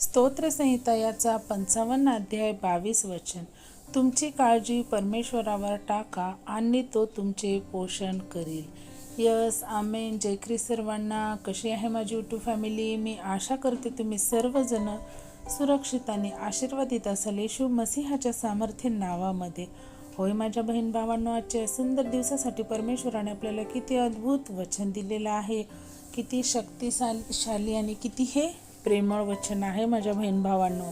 स्तोत्रसंहिता याचा 55 अध्याय 22 वचन. तुमची काळजी परमेश्वरावर टाका आणि तो तुमचे पोषण करील. यस, आमेन. जय ख्रिस्त सर्वांना. कशी आहे माझी यूट्यूब फॅमिली? मी आशा करते तुम्ही सर्वजण सुरक्षित आणि आशीर्वादित असाल येशू मसीहाच्या सामर्थ्य नावामध्ये. होय माझ्या बहीण भावांनो, आजच्या सुंदर दिवसासाठी परमेश्वराने आपल्याला किती अद्भुत वचन दिलेलं आहे, किती शक्तिशाली आणि किती हे प्रेमळ वचन आहे माझ्या बहीण भावांनो.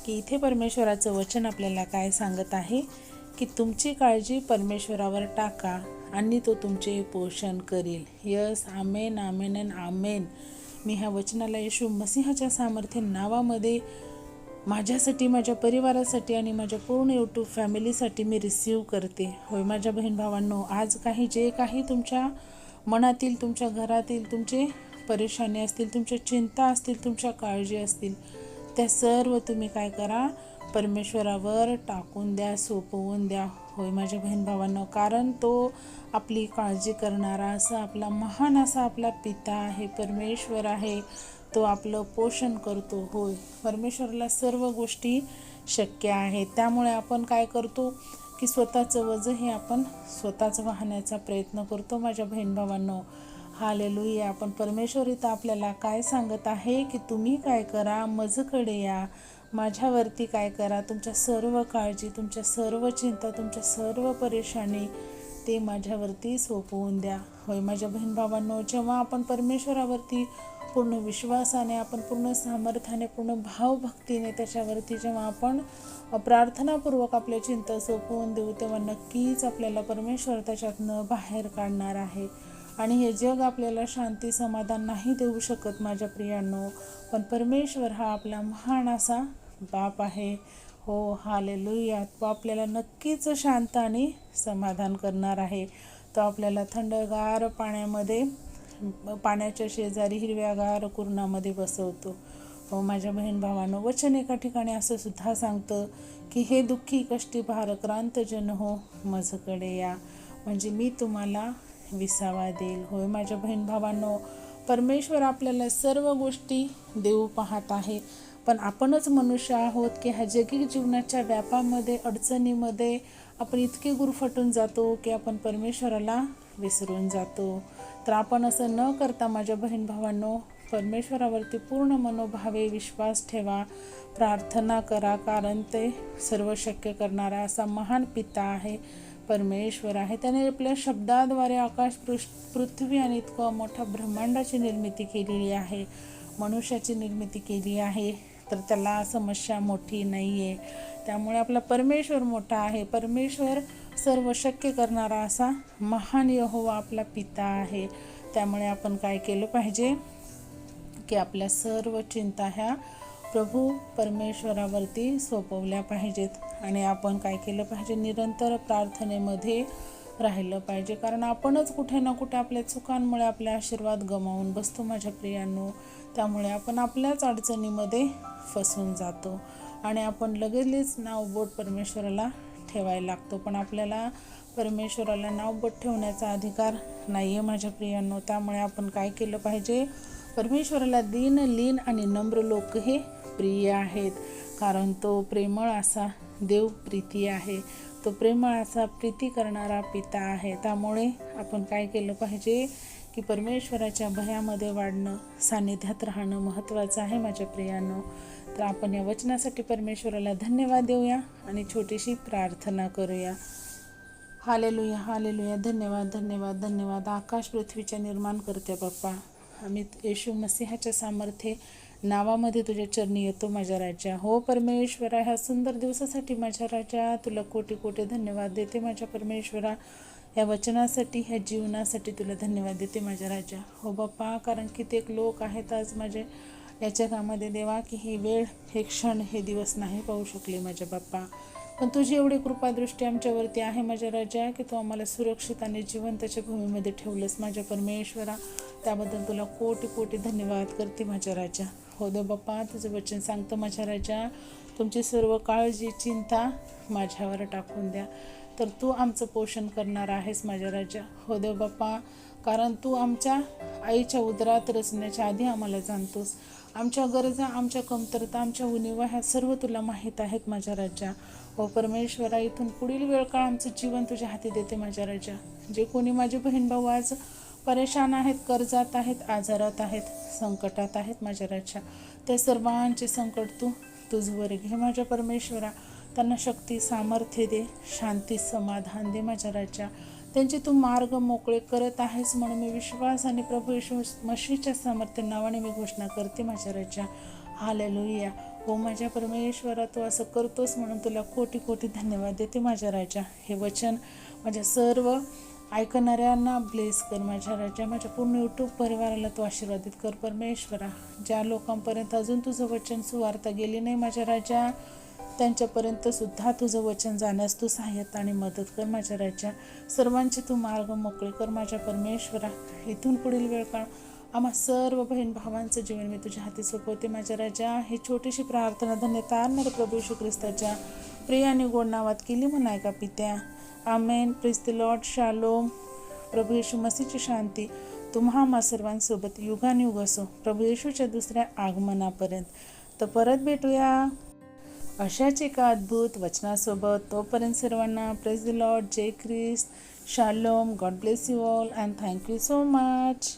की इथे परमेश्वराचं वचन आपल्याला काय सांगत आहे की तुमची काळजी परमेश्वरावर टाका आणि तो तुमचे पोषण करील. यस, आमेन, आमेन अँड आमेन. मी ह्या वचनाला येशू मसीहाच्या सामर्थ्य नावामध्ये माझ्यासाठी, माझ्या परिवारासाठी आणि माझ्या पूर्ण यूट्यूब फॅमिलीसाठी मी रिसीव करते. होय माझ्या बहीण भावांनो, आज जे काही तुमच्या मनातील, तुमच्या घरातील तुमचे परेशानी असतील, तुमच्या चिंता असतील, तुमच्या काळजी असतील, त्या सर्व तुम्ही काय करा, परमेश्वरावर टाकून द्या, सोपवून द्या. होय माझ्या बहीण भावांनो, कारण तो आपली काळजी करणारा असा आपला महान असा आपला पिता आहे, परमेश्वर आहे. तो आपलं पोषण करतो. होय, परमेश्वराला सर्व गोष्टी शक्य आहेत. त्यामुळे आपण काय करतो की स्वतःचं वजन हे आपण स्वतःच वाहण्याचा प्रयत्न करतो माझ्या बहीण भावांनो. हालेलुया. आपण परमेश्वर इथं आपल्याला काय सांगत आहे की तुम्ही काय करा, माझ्याकडे या, माझ्यावरती काय करा, तुमच्या सर्व काळजी, तुमच्या सर्व चिंता, तुमच्या सर्व परेशानी ते माझ्यावरती सोपवून द्या. होय माझ्या बहीण भावांनो, जेव्हा आपण परमेश्वरावरती पूर्ण विश्वासाने, आपण पूर्ण सामर्थ्याने, पूर्ण भावभक्तीने त्याच्यावरती जेव्हा आपण प्रार्थनापूर्वक आपल्या चिंता सोपवून देऊ, तेव्हा नक्कीच आपल्याला परमेश्वर त्याच्यातनं बाहेर काढणार आहे. आणि हे जग आपल्याला शांती, समाधान नाही देऊ शकत माझ्या प्रियांनो, पण परमेश्वर हा आपला महान असा बाप आहे. हो, हालेलुया. तो आपल्याला नक्कीच शांत आणि समाधान करणार आहे. तो आपल्याला थंडगार पाण्याच्या शेजारी हिरव्यागार कुरणामध्ये बसवतो. हो माझ्या बहीण भावांनो, वचन एका ठिकाणी असं सुद्धा सांगतं की हे दुःखी कष्टी भारक्रांत जन हो, माझ्याकडे या, म्हणजे मी तुम्हाला विसावा देईल. होय माझ्या बहीण भावांनो, परमेश्वर आपल्याला सर्व गोष्टी देऊ पाहत आहे, पण आपणच मनुष्य आहोत की ह्या जगी जीवनाच्या व्यापामध्ये, अडचणीमध्ये आपण इतके गुरफटून जातो की आपण परमेश्वराला विसरून जातो. तर आपण असं न करता माझ्या बहीण भावांनो, परमेश्वरावरती पूर्ण मनोभावे विश्वास ठेवा, प्रार्थना करा, कारण ते सर्व शक्य करणारा असा महान पिता आहे, परमेश्वर आहे. त्याने आपल्या शब्दाद्वारे आकाश, पृथ्वी आणि इतकं मोठ्या ब्रह्मांडाची निर्मिती केलेली आहे, मनुष्याची निर्मिती केली आहे. तर त्याला समस्या मोठी नाही आहे. त्यामुळे आपला परमेश्वर मोठा आहे. परमेश्वर सर्व शक्य करणारा असा महान यहोवा आपला पिता आहे. त्यामुळे आपण काय केलं पाहिजे की आपल्या सर्व चिंता ह्या प्रभू परमेश्वरावरती सोपवल्या पाहिजेत. आणि आपण काय केलं पाहिजे, निरंतर प्रार्थनेमध्ये राहिलं पाहिजे. कारण आपणच कुठे ना कुठे आपल्या चुकांमुळे आपले आशीर्वाद गमावून बसतो माझ्या प्रियांनो. त्यामुळे आपण आपल्याच अडचणीमध्ये फसून जातो आणि आपण लगेच नावबोट परमेश्वराला ठेवायला लागतो. पण आपल्याला परमेश्वराला नावबोट ठेवण्याचा अधिकार नाही आहे माझ्या प्रियांनो. त्यामुळे आपण काय केलं पाहिजे, परमेश्वराला दीन, लीन आणि नम्र लोक हे प्रिय आहेत, कारण तो प्रेमळ असा देव प्रीती आहे. तो प्रेमळ असा प्रीती करणारा पिता आहे. त्यामुळे आपण काय केलं पाहिजे की परमेश्वराच्या भयामध्ये वाढणं, सानिध्यात राहणं महत्त्वाचं आहे माझ्या प्रियांनो. तर आपण या वचनासाठी परमेश्वराला धन्यवाद देऊया आणि छोटीशी प्रार्थना करूया. Hallelujah, hallelujah. धन्यवाद, धन्यवाद, धन्यवाद. आकाश पृथ्वीच्या निर्माण करते बाप्पा, आम्ही येशू मसीहाच्या सामर्थ्य नावामध्ये तुझ्या चरणी येतो माझ्या राजा. हो परमेश्वरा, ह्या सुंदर दिवसासाठी माझ्या राजा तुला कोटी कोटी धन्यवाद देते माझ्या परमेश्वरा. या वचनासाठी, ह्या जीवनासाठी तुला धन्यवाद देते माझ्या राजा. हो बाप्पा, कारण कित्येक लोक आहेत आज माझे याच्या कामामध्ये देवा की ही वेळ, हे क्षण, हे दिवस नाही पाहू शकले माझ्या बाप्पा, पण तुझी एवढी कृपादृष्टी आमच्यावरती आहे माझ्या राजा की तू आम्हाला सुरक्षित आणि जिवंताच्या भूमीमध्ये ठेवलंस माझ्या परमेश्वरा. त्याबद्दल तुला कोटी कोटी धन्यवाद करते माझ्या राजा. हो दे बाप्पा, तुझं वचन सांगतं माझ्या राजा, तुमची सर्व काळजी, चिंता माझ्यावर टाकून द्या, तर तू आमचं पोषण करणार आहेस माझ्या राजा. हो देव बाप्पा, कारण तू आमच्या आईच्या उदरात रचण्याच्या आधी आम्हाला जाणतोस. आमच्या गरजा, आमच्या कमतरता, आमच्या उणिवा ह्या सर्व तुला माहीत आहेत माझ्या राजा. हो परमेश्वरा, इथून पुढील वेळ काळ आमचं जीवन तुझ्या हाती देते माझ्या राजा. जे कोणी माझे बहीण भाऊ आज परेशान आहेत, कर्जात आहेत, आजारात आहेत, संकटात आहेत माझ्या राजा, त्या सर्वांचे संकट तू तुझवर घे माझ्या परमेश्वरा. त्यांना शक्ती, सामर्थ्य दे, शांती, समाधान दे माझ्या राजा. त्यांचे तू मार्ग मोकळे करत आहेस म्हणून मी विश्वास आणि प्रभू येशू मसीहच्या सामर्थ्य नावाने मी घोषणा करते माझ्या राजा. हालेलुया. हो माझ्या परमेश्वरा, तू असं करतोस म्हणून तुला कोटी कोटी धन्यवाद देते माझ्या राजा. हे वचन माझ्या सर्व ऐकणाऱ्यांना ब्लेस कर माझ्या राजा. माझ्या पूर्ण यूट्यूब परिवाराला तू आशीर्वादित कर परमेश्वरा. ज्या लोकांपर्यंत अजून तुझं वचन सुवार्ता गेली नाही माझ्या राजा, त्यांच्यापर्यंत सुद्धा तुझं वचन जाण्यास तू सहाय्यता आणि मदत कर माझ्या राजा. सर्वांचे तू मार्ग मोकळे कर माझ्या परमेश्वरा. इथून पुढील वेळ काळ आम्हा सर्व बहीण भावांचं जीवन मी तुझ्या हाती सोपवते माझ्या राजा. ही छोटीशी प्रार्थना धन्यता प्रभू येशू ख्रिस्ताच्या प्रिय आणि गोड नावात केली म्हणाय का पित्या. आमेन. Praise the Lord. शालोम. प्रभू येशू मसीहची शांती तुम्हा आम्हा सर्वांसोबत युगानुयुग असो, प्रभू येशूच्या दुसऱ्या आगमनापर्यंत. तर परत भेटूया अशाच एका अद्भुत वचनासोबत. तोपर्यंत सर्वांना प्रेज द लॉर्ड. जय ख्रिस्त. Shalom. God bless you all and thank you so much.